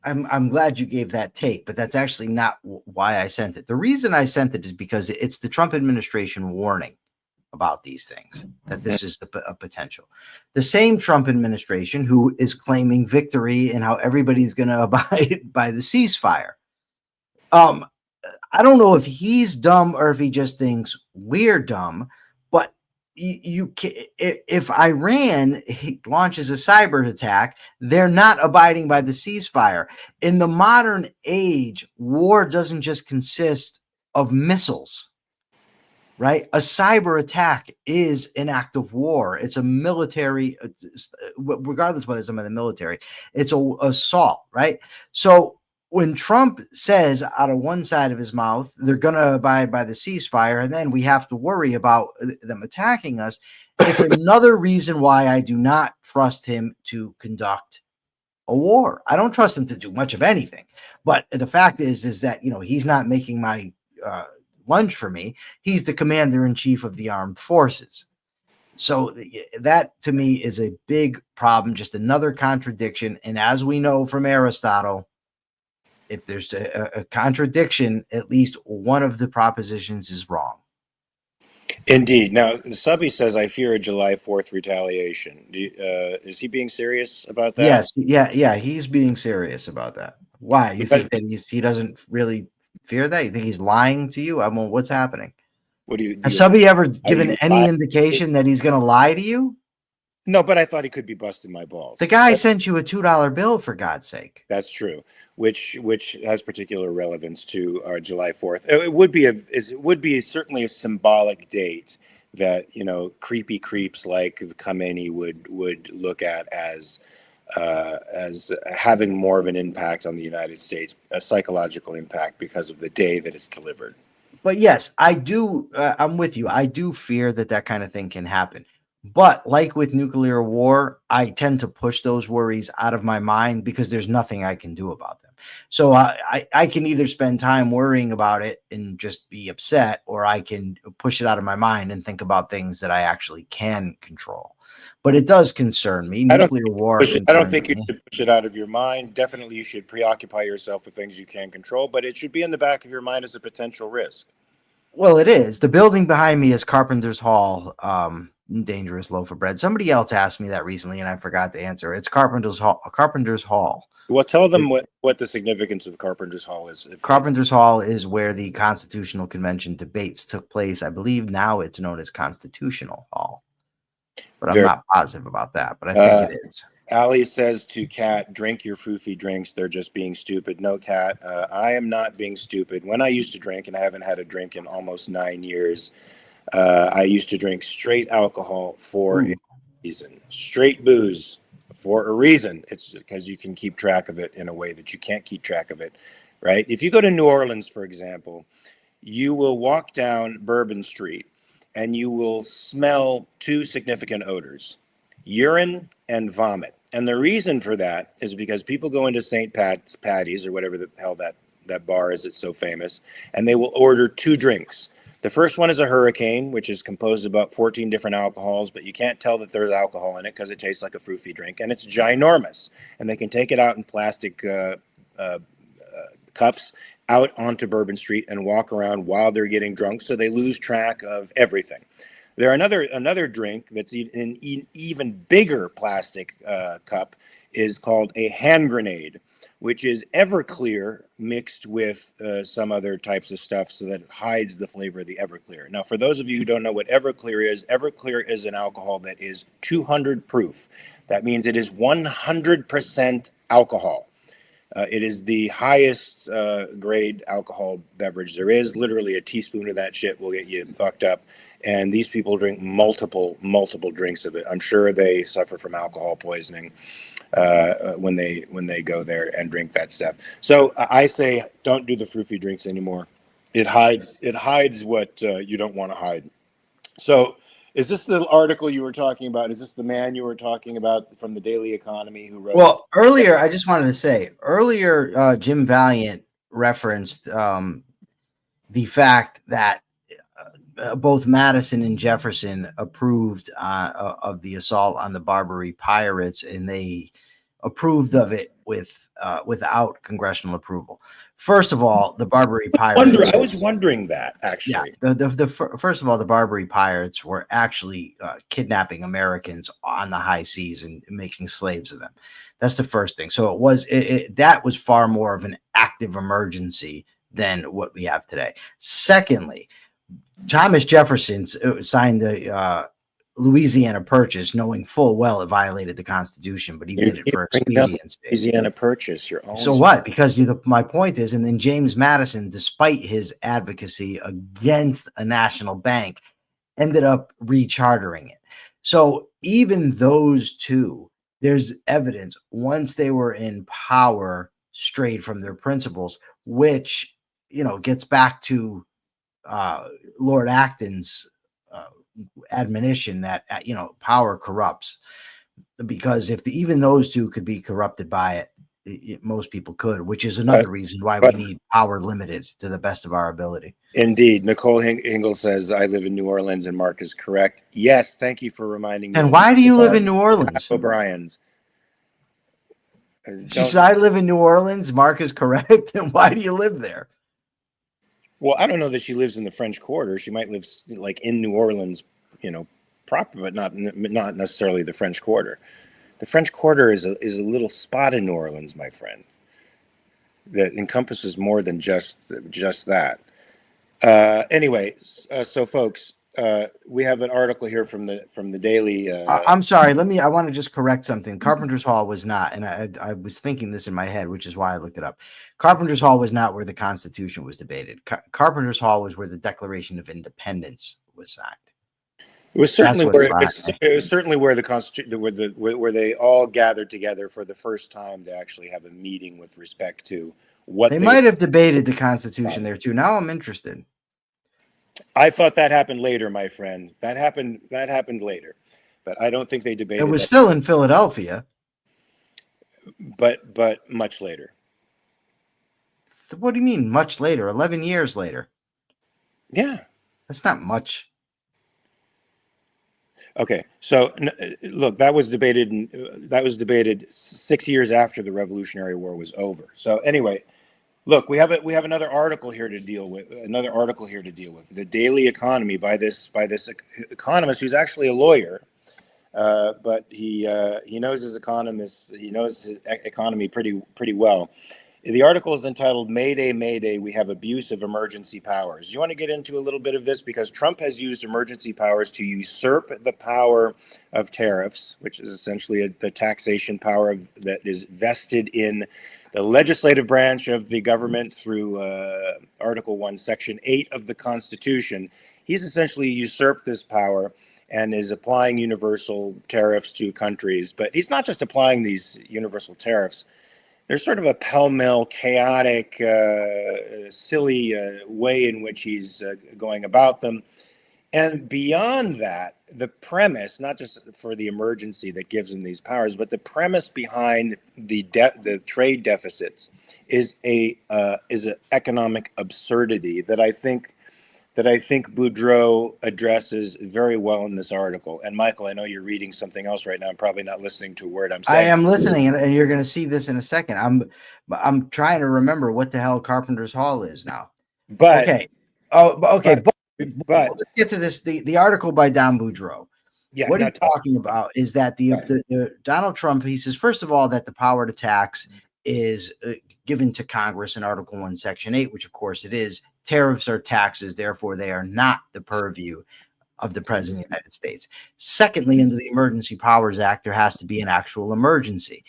I'm glad you gave that take, but that's actually not why I sent it. The reason I sent it is because it's the Trump administration warning about these things, that this is a potential. The same Trump administration who is claiming victory and how everybody's going to abide by the ceasefire. I don't know if he's dumb or if he just thinks we're dumb, but if Iran launches a cyber attack, they're not abiding by the ceasefire. In the modern age, war doesn't just consist of missiles, right? A cyber attack is an act of war. It's a military, regardless whether it's in the military, it's an assault, right? So when Trump says out of one side of his mouth, they're going to abide by the ceasefire, and then we have to worry about them attacking us, it's another reason why I do not trust him to conduct a war. I don't trust him to do much of anything. But the fact is that, he's not making my lunch for me. He's the commander-in-chief of the armed forces. So that, to me, is a big problem, just another contradiction. And as we know from Aristotle, if there's a contradiction, at least one of the propositions is wrong. Indeed. Now, Subby says, I fear a July 4th retaliation. Is he being serious about that? Yes. Yeah. He's being serious about that. Why? You think that he doesn't really fear that? You think he's lying to you? I mean, what's happening? Has Subby ever given any indication that he's going to lie to you? No, but I thought he could be busting my balls. The guy sent you a $2 bill, for God's sake. That's true, which has particular relevance to July 4th. It would be certainly a symbolic date that creepy creeps like Khamenei would look at as having more of an impact on the United States, a psychological impact, because of the day that it's delivered. But yes, I do. I'm with you. I do fear that kind of thing can happen. But like with nuclear war, I tend to push those worries out of my mind because there's nothing I can do about them. So I can either spend time worrying about it and just be upset, or I can push it out of my mind and think about things that I actually can control. But it does concern me. I don't Nuclear war I don't concerns think you me. should push it out of your mind. Definitely, you should preoccupy yourself with things you can control, but it should be in the back of your mind as a potential risk. Well, it is. The building behind me is Carpenter's Hall. Dangerous loaf of bread. Somebody else asked me that recently, and I forgot to answer. It's Carpenter's Hall. Carpenter's Hall. Well, tell them what the significance of Carpenter's Hall is. If Carpenter's Hall is where the Constitutional Convention debates took place. I believe now it's known as Constitutional Hall, but I'm not positive about that. But I think it is. Allie says to Kat, drink your froofy drinks. They're just being stupid. No, Kat, I am not being stupid. When I used to drink, and I haven't had a drink in almost 9 years, I used to drink straight alcohol for a reason. Straight booze for a reason. It's because you can keep track of it in a way that you can't keep track of it, right? If you go to New Orleans, for example, you will walk down Bourbon Street and you will smell two significant odors: urine and vomit. And the reason for that is because people go into St. Patty's or whatever the hell that bar is that's so famous, and they will order two drinks. The first one is a Hurricane, which is composed of about 14 different alcohols, but you can't tell that there's alcohol in it because it tastes like a froofy drink, and it's ginormous. And they can take it out in plastic cups out onto Bourbon Street and walk around while they're getting drunk, so they lose track of everything. There another drink that's in even bigger plastic cup is called a hand grenade, which is Everclear mixed with some other types of stuff so that it hides the flavor of the Everclear. Now, for those of you who don't know what Everclear is an alcohol that is 200 proof. That means it is 100% alcohol. It is the highest grade alcohol beverage there is. Literally a teaspoon of that shit will get you fucked up. And these people drink multiple drinks of it. I'm sure they suffer from alcohol poisoning when they go there and drink that stuff. So I say, don't do the froofy drinks anymore. It hides what you don't want to hide. So, is this the article you were talking about? Is this the man you were talking about from the Daily Economy who wrote? Well, earlier, I just wanted to say, Jim Valiant referenced the fact that both Madison and Jefferson approved of the assault on the Barbary pirates, and they approved of it without congressional approval. First of all, the Barbary pirates. I was wondering that, actually. Yeah, first of all, the Barbary pirates were actually kidnapping Americans on the high seas and making slaves of them. That's the first thing. So that was far more of an active emergency than what we have today. Secondly, Thomas Jefferson signed the Louisiana Purchase, knowing full well it violated the Constitution, but he did it for expediency. Louisiana Purchase, so what? Because my point is, and then James Madison, despite his advocacy against a national bank, ended up rechartering it. So even those two, there's evidence once they were in power, strayed from their principles, which gets back to Lord Acton's admonition that power corrupts, because if even those two could be corrupted by it, most people could, which is another reason why we need power limited to the best of our ability. Indeed. Nicole Hingle says, I live in New Orleans, and Mark is correct. Yes, thank you for reminding me. And why do you live in New Orleans? O'Brien's. She said, I live in New Orleans. Mark is correct. And why do you live there? Well, I don't know that she lives in the French Quarter. She might live like in New Orleans, proper, but not necessarily the French Quarter. The French Quarter is a little spot in New Orleans, my friend, that encompasses more than just that. Anyway, so folks, we have an article here from the Daily. I'm sorry. I want to just correct something. Carpenter's Hall was not, and I was thinking this in my head, which is why I looked it up. Carpenter's Hall was not where the Constitution was debated. Carpenter's Hall was where the Declaration of Independence was signed. It was certainly where the Constitution, where they all gathered together for the first time to actually have a meeting with respect to what they might have debated the Constitution there too. Now I'm interested. I thought that happened later, my friend. That happened later. but I don't think they It debated was that. still in Philadelphia. But much later. What do you mean much later? 11 years later. Yeah. That's not much. Okay. So look, that was debated 6 years after the Revolutionary War was over. So anyway, look, we have another article here to deal with. The Daily Economy by this economist who's actually a lawyer, but he knows his economists. He knows his economy pretty well. The article is entitled "Mayday, Mayday, We Have Abuse of Emergency Powers." You want to get into a little bit of this because Trump has used emergency powers to usurp the power of tariffs, which is essentially the taxation power that is vested in the legislative branch of the government through Article 1, Section 8 of the Constitution. He's essentially usurped this power and is applying universal tariffs to countries. But he's not just applying these universal tariffs. There's sort of a pell-mell, chaotic, silly way in which he's going about them. And beyond that, the premise, not just for the emergency that gives him these powers, but the premise behind the trade deficits is an economic absurdity that I think Boudreaux addresses very well in this article. And Michael, I know you're reading something else right now. I'm probably not listening to a word I'm saying. I am listening, and you're going to see this in a second. I'm trying to remember what the hell Carpenter's Hall is now. But okay. Okay. But let's get to this. The article by Don Boudreaux. Yeah. What he's talking about is that the Donald Trump, he says, first of all, that the power to tax is given to Congress in Article 1, Section 8, which of course it is. Tariffs are taxes, therefore they are not the purview of the President of the United States. Secondly, under the Emergency Powers Act, there has to be an actual emergency.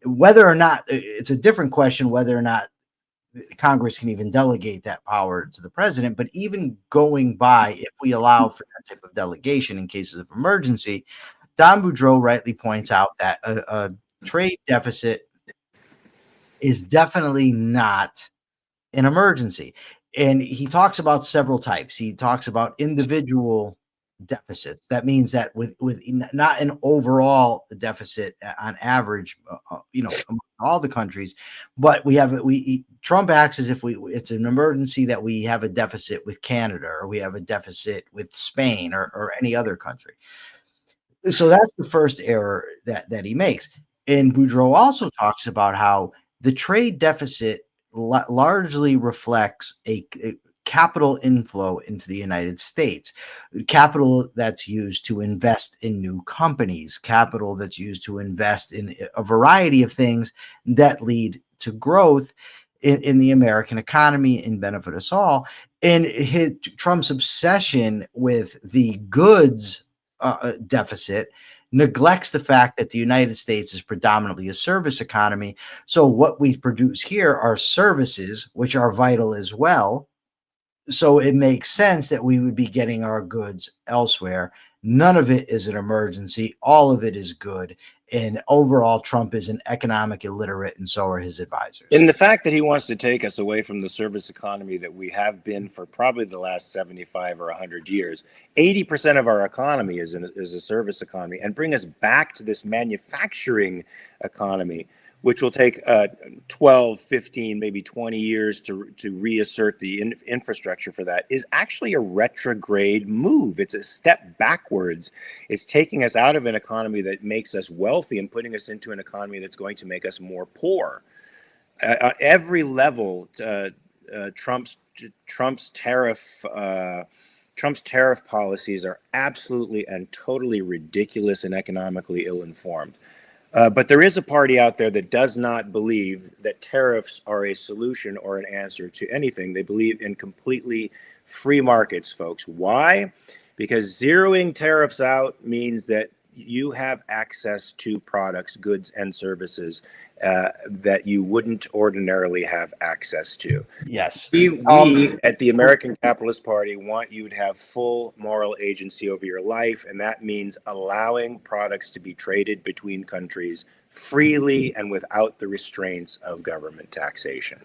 Whether or not, it's a different question whether or not Congress can even delegate that power to the president, but even going by, if we allow for that type of delegation in cases of emergency, Don Boudreaux rightly points out that a trade deficit is definitely not an emergency. And he talks about several types. He talks about individual deficits. That means that with not an overall deficit on average, among all the countries, but Trump acts as if it's an emergency that we have a deficit with Canada or we have a deficit with Spain or any other country. So that's the first error that he makes. And Boudreaux also talks about how the trade deficit largely reflects a capital inflow into the United States, capital that's used to invest in new companies, capital that's used to invest in a variety of things that lead to growth in the American economy and benefit us all. And Trump's obsession with the goods deficit neglects the fact that the United States is predominantly a service economy. So what we produce here are services, which are vital as well. So it makes sense that we would be getting our goods elsewhere. None of it is an emergency. All of it is good. And overall, Trump is an economic illiterate, and so are his advisors. And the fact that he wants to take us away from the service economy that we have been for probably the last 75 or 100 years, 80% of our economy is a service economy, and bring us back to this manufacturing economy, which will take 12, 15, maybe 20 years to reassert the infrastructure for that, is actually a retrograde move. It's a step backwards. It's taking us out of an economy that makes us wealthy and putting us into an economy that's going to make us more poor. At every level, Trump's tariff policies are absolutely and totally ridiculous and economically ill-informed. But there is a party out there that does not believe that tariffs are a solution or an answer to anything. They believe in completely free markets, folks. Why? Because zeroing tariffs out means that you have access to products, goods, and services that you wouldn't ordinarily have access to. Yes. We at the American Capitalist Party want you to have full moral agency over your life, and that means allowing products to be traded between countries freely and without the restraints of government taxation.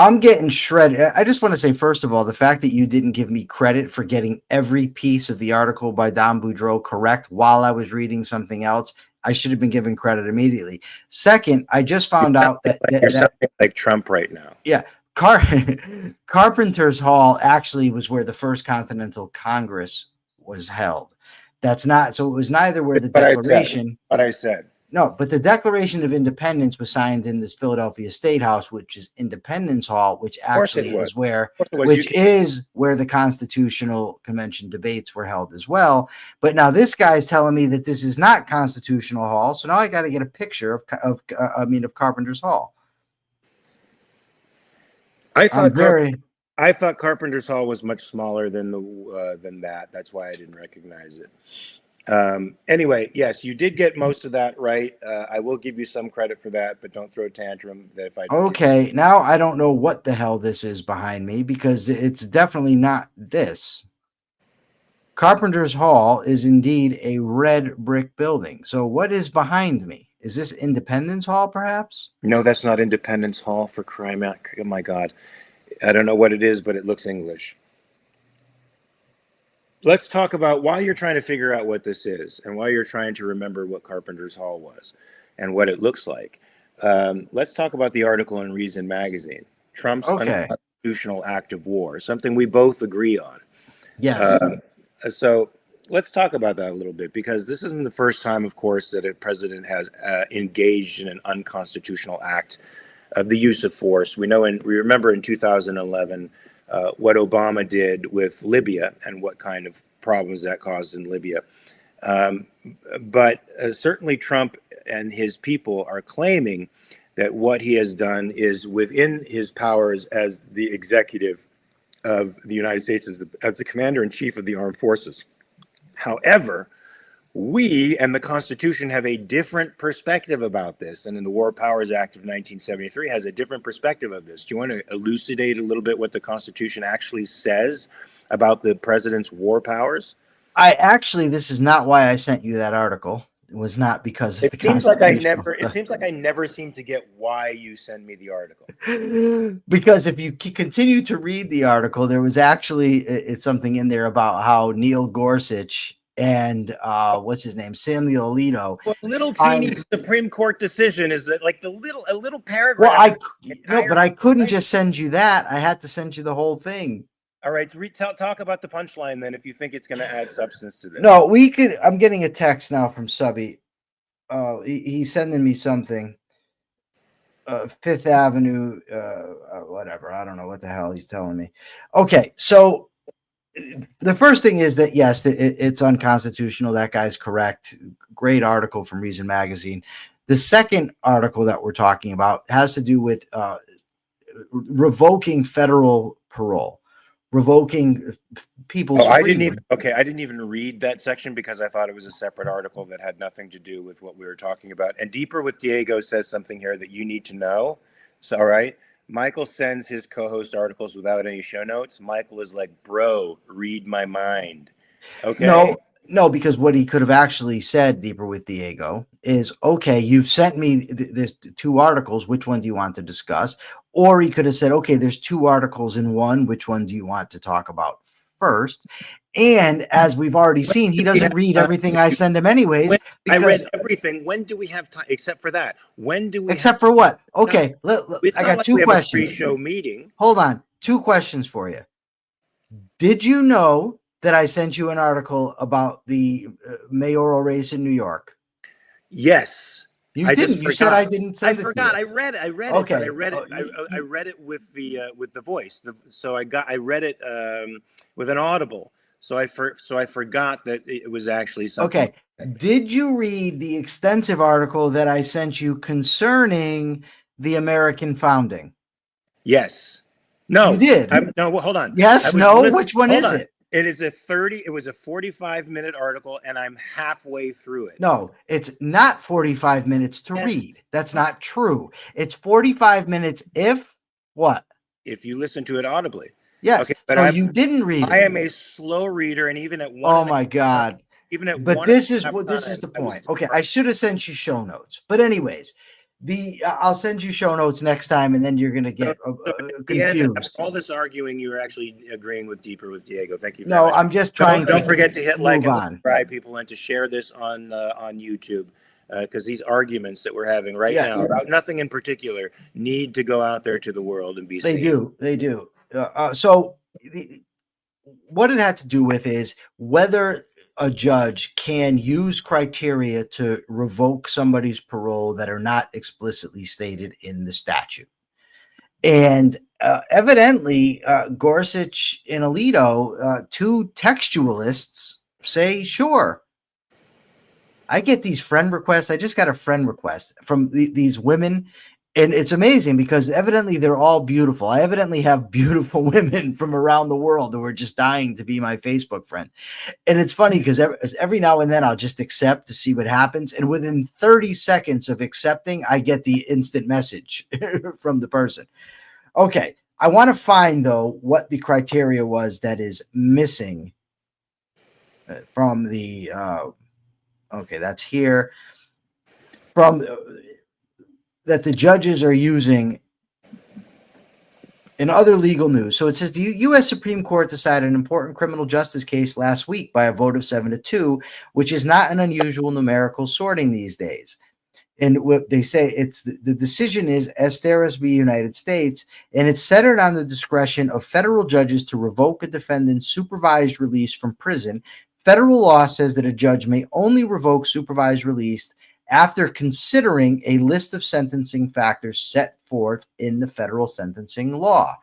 I'm getting shredded. I just want to say, first of all, the fact that you didn't give me credit for getting every piece of the article by Don Boudreaux correct while I was reading something else, I should have been given credit immediately. Second, I just found out that You're something like Trump right now. yeah, Carpenter's Hall actually was where the First Continental Congress was held. That's not so. It was neither where the Declaration. What I said. No, but the Declaration of Independence was signed in this Philadelphia State House, which is Independence Hall, which actually is where, is where the Constitutional Convention debates were held as well. But now this guy's telling me that this is not Constitutional Hall, so now I got to get a picture of Carpenter's Hall. I thought Carpenter's Hall was much smaller than that. That's why I didn't recognize it. Anyway, yes, you did get most of that right. I will give you some credit for that, but don't throw a tantrum. That if I okay, now I don't know what the hell this is behind me because it's definitely not this. Carpenter's Hall is indeed a red brick building. So what is behind me? Is this Independence Hall, perhaps? No, that's not Independence Hall, for crying out. Oh my God. I don't know what it is, but it looks English. Let's talk about, while you're trying to figure out what this is and while you're trying to remember what Carpenter's Hall was and what it looks like, let's talk about the article in Reason magazine, Trump's unconstitutional act of war, something we both agree on. Yes. So let's talk about that a little bit, because this isn't the first time, of course, that a president has engaged in an unconstitutional act of the use of force. We remember in 2011, what Obama did with Libya and what kind of problems that caused in Libya. But certainly Trump and his people are claiming that what he has done is within his powers as the executive of the United States, as the commander-in-chief of the armed forces. However, we and the Constitution have a different perspective about this, and in the War Powers Act of 1973 has a different perspective of this. Do you want to elucidate a little bit what the Constitution actually says about the president's war powers? This is not why I sent you that article. It was not because of it seems like I never seem to get why you send me the article. Because if you continue to read the article, there was actually it's something in there about how Neil Gorsuch and what's his name, Samuel Alito. Well, little teeny Supreme Court decision is that like a little paragraph. Well, but I couldn't just send you that. I had to send you the whole thing. All right, talk about the punchline then, if you think it's going to add substance to this. No, we could. I'm getting a text now from Subby. He's sending me something. Fifth Avenue, whatever. I don't know what the hell he's telling me. Okay, so the first thing is that, yes, it's unconstitutional. That guy's correct. Great article from Reason magazine. The second article that we're talking about has to do with revoking federal parole. Revoking people's freedom. I didn't even read that section because I thought it was a separate article that had nothing to do with what we were talking about. And Deeper with Diego says something here that you need to know. So, all right. Michael sends his co-host articles without any show notes. Michael is like, bro, read my mind. Okay. No, because what he could have actually said, Deeper with Diego, is, okay, you've sent me this two articles. Which one do you want to discuss? Or he could have said, okay, there's two articles in one. Which one do you want to talk about first? And as we've already seen, he doesn't read everything I send him anyways. I read everything. When do we have time? Except for that. When do we? Except for what? Okay, I got two questions. Pre-show meeting. Hold on. Two questions for you. Did you know that I sent you an article about the mayoral race in New York? Yes. You didn't. You said I didn't send it. I forgot. I read it. Okay. But I read it. I read it with the voice. So I read it with an audible. So I forgot that it was actually something. Okay. Did you read the extensive article that I sent you concerning the American founding? Yes. No. You did. No. Well, hold on. Yes. No. Which one is it? It was a 45-minute article, and I'm halfway through it. No, it's not 45 minutes to read. That's not true. It's 45 minutes if what? If you listen to it audibly. Yes. Okay, but you didn't read it. I am a slow reader, and even at one. Oh my God. Even at but this is the point. Okay, I should have sent you show notes. But anyways, I'll send you show notes next time, and then you're going to get confused. All this arguing, you're actually agreeing with Diego. Thank you very No, much. I'm just trying. Don't forget to hit like and on. subscribe, people, and to share this on YouTube, because these arguments that we're having right now about nothing in particular need to go out there to the world and be seen. They do. So what it had to do with is whether a judge can use criteria to revoke somebody's parole that are not explicitly stated in the statute. And evidently, Gorsuch and Alito, two textualists, say, sure. I get these friend requests. I just got a friend request from these women. And it's amazing because evidently they're all beautiful. I evidently have beautiful women from around the world who are just dying to be my Facebook friend. And it's funny because every now and then I'll just accept to see what happens. And within 30 seconds of accepting, I get the instant message from the person. Okay. I want to find, though, what the criteria was that is missing from the, okay, that's here. From that the judges are using in other legal news. So it says the U.S. Supreme Court decided an important criminal justice case last week by a vote of 7-2, which is not an unusual numerical sorting these days. And what they say, it's the decision is Esteras v. United States, and it's centered on the discretion of federal judges to revoke a defendant's supervised release from prison. Federal law says that a judge may only revoke supervised release after considering a list of sentencing factors set forth in the federal sentencing law.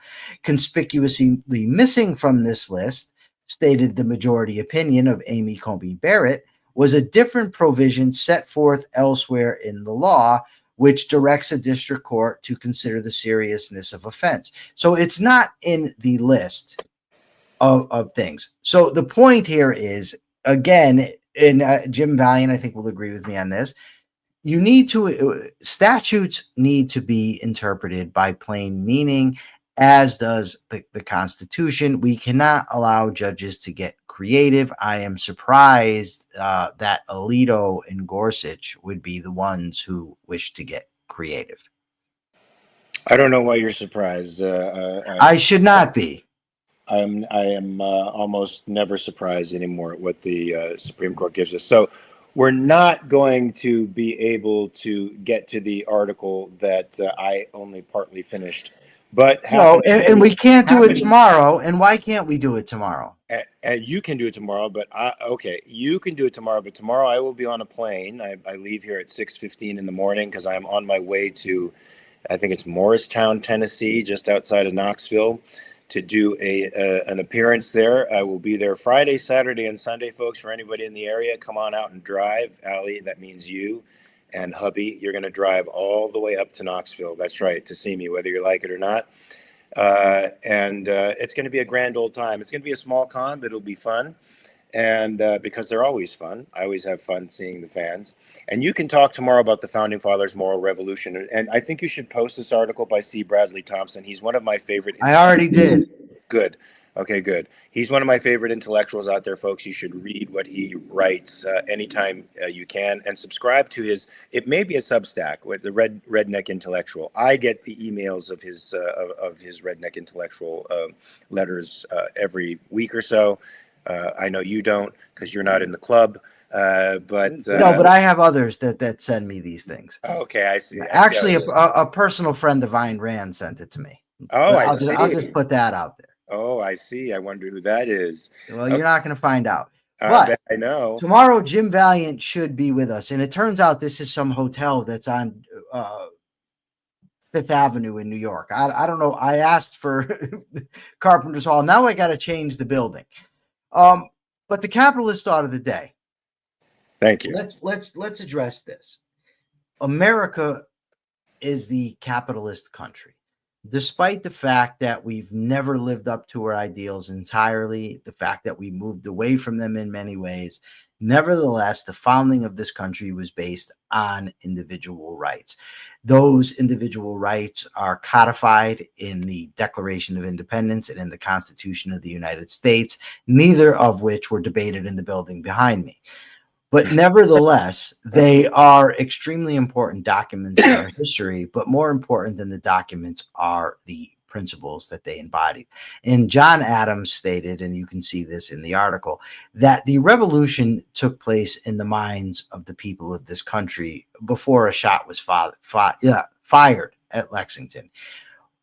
Conspicuously missing from this list, stated the majority opinion of Amy Coney Barrett, was a different provision set forth elsewhere in the law, which directs a district court to consider the seriousness of offense. So it's not in the list of things. So the point here is, again, and Jim Valiant, I think, will agree with me on this, statutes need to be interpreted by plain meaning, as does the Constitution. We cannot allow judges to get creative. I am surprised that Alito and Gorsuch would be the ones who wish to get creative. I don't know why you're surprised. I should not be. I am almost never surprised anymore at what the Supreme Court gives us. So we're not going to be able to get to the article that I only partly finished. But no, and we can't do it tomorrow. And why can't we do it tomorrow? And you can do it tomorrow, but okay, you can do it tomorrow. But tomorrow I will be on a plane. I leave here at 6:15 in the morning because I'm on my way to, I think it's Morristown, Tennessee, just outside of Knoxville, to do an appearance there. I will be there Friday, Saturday, and Sunday, folks. For anybody in the area, come on out and drive. Allie, that means you and hubby. You're going to drive all the way up to Knoxville. That's right, to see me, whether you like it or not. And it's going to be a grand old time. It's going to be a small con, but it'll be fun. And because they're always fun. I always have fun seeing the fans. And you can talk tomorrow about the Founding Fathers' moral revolution. And I think you should post this article by C. Bradley Thompson. He's one of my favorite. I already did. Good. Okay, good. He's one of my favorite intellectuals out there, folks. You should read what he writes anytime you can, and subscribe to his. It may be a Substack with the Redneck Intellectual. I get the emails of his Redneck Intellectual letters every week or so. I know you don't because you're not in the club. But no, but I have others that send me these things. Okay, I see. Actually, a personal friend of Ayn Rand sent it to me. Oh, I'll just put that out there. Oh, I see. I wonder who that is. Well, you're not going to find out. But I know. Tomorrow, Jim Valiant should be with us. And it turns out this is some hotel that's on Fifth Avenue in New York. I don't know. I asked for Carpenter's Hall. Now I got to change the building. But the capitalist thought of the day. Thank you. Let's address this. America is the capitalist country. Despite the fact that we've never lived up to our ideals entirely, the fact that we moved away from them in many ways, nevertheless, the founding of this country was based on individual rights. Those individual rights are codified in the Declaration of Independence and in the Constitution of the United States, neither of which were debated in the building behind me. But nevertheless, they are extremely important documents in our history. But more important than the documents are the principles that they embodied. And John Adams stated, and you can see this in the article, that the revolution took place in the minds of the people of this country before a shot was fired at Lexington.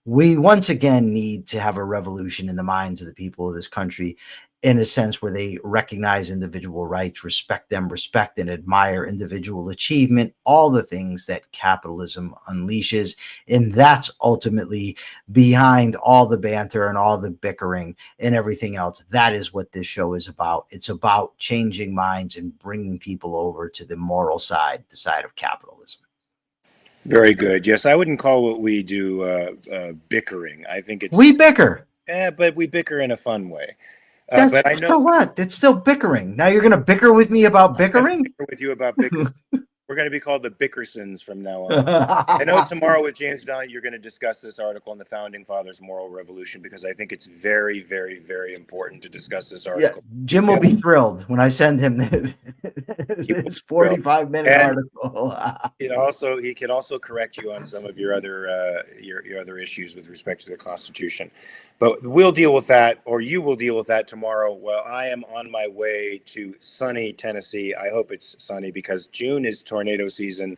We once again need to have a revolution in the minds of the people of this country, in a sense where they recognize individual rights, respect them, respect and admire individual achievement, all the things that capitalism unleashes. And that's ultimately behind all the banter and all the bickering and everything else. That is what this show is about. It's about changing minds and bringing people over to the moral side, the side of capitalism. Very good. Yes, I wouldn't call what we do bickering. I think it's... We bicker. But we bicker in a fun way. But I know... So what? It's still bickering. Now you're going to bicker with me about bickering? Bicker with you about bickering. We're going to be called the Bickersons from now on. I know tomorrow with James Valiant, you're going to discuss this article on the Founding Fathers' Moral Revolution, because I think it's very, very, very important to discuss this article. Yeah, Jim will be thrilled when I send him this 45-minute article. He can also correct you on some of your other issues with respect to the Constitution. But we'll deal with that, or you will deal with that tomorrow. Well, I am on my way to sunny Tennessee. I hope it's sunny, because June is tornado season.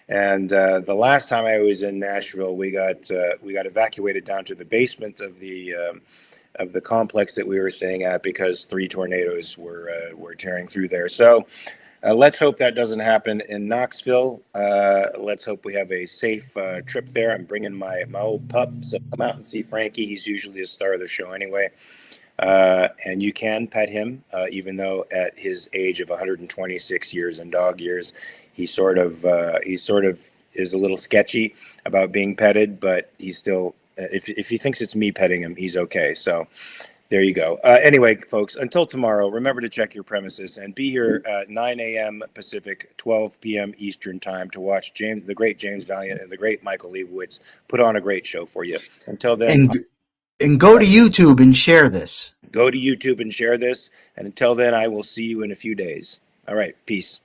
And the last time I was in Nashville, we got evacuated down to the basement of the complex that we were staying at, because 3 tornadoes were tearing through there. So let's hope that doesn't happen in Knoxville. Let's hope we have a safe trip there. I'm bringing my old pup, so come out and see Frankie. He's usually a star of the show anyway. And you can pet him, even though at his age of 126 years and dog years, he sort of is a little sketchy about being petted, but he's still, if he thinks it's me petting him, he's okay. So there you go. Anyway, folks, until tomorrow, remember to check your premises and be here at 9 a.m. Pacific, 12 p.m. Eastern time to watch the great James Valiant and the great Michael Liebowitz put on a great show for you. Until then. And go to YouTube and share this. Go to YouTube and share this. And until then, I will see you in a few days. All right. Peace.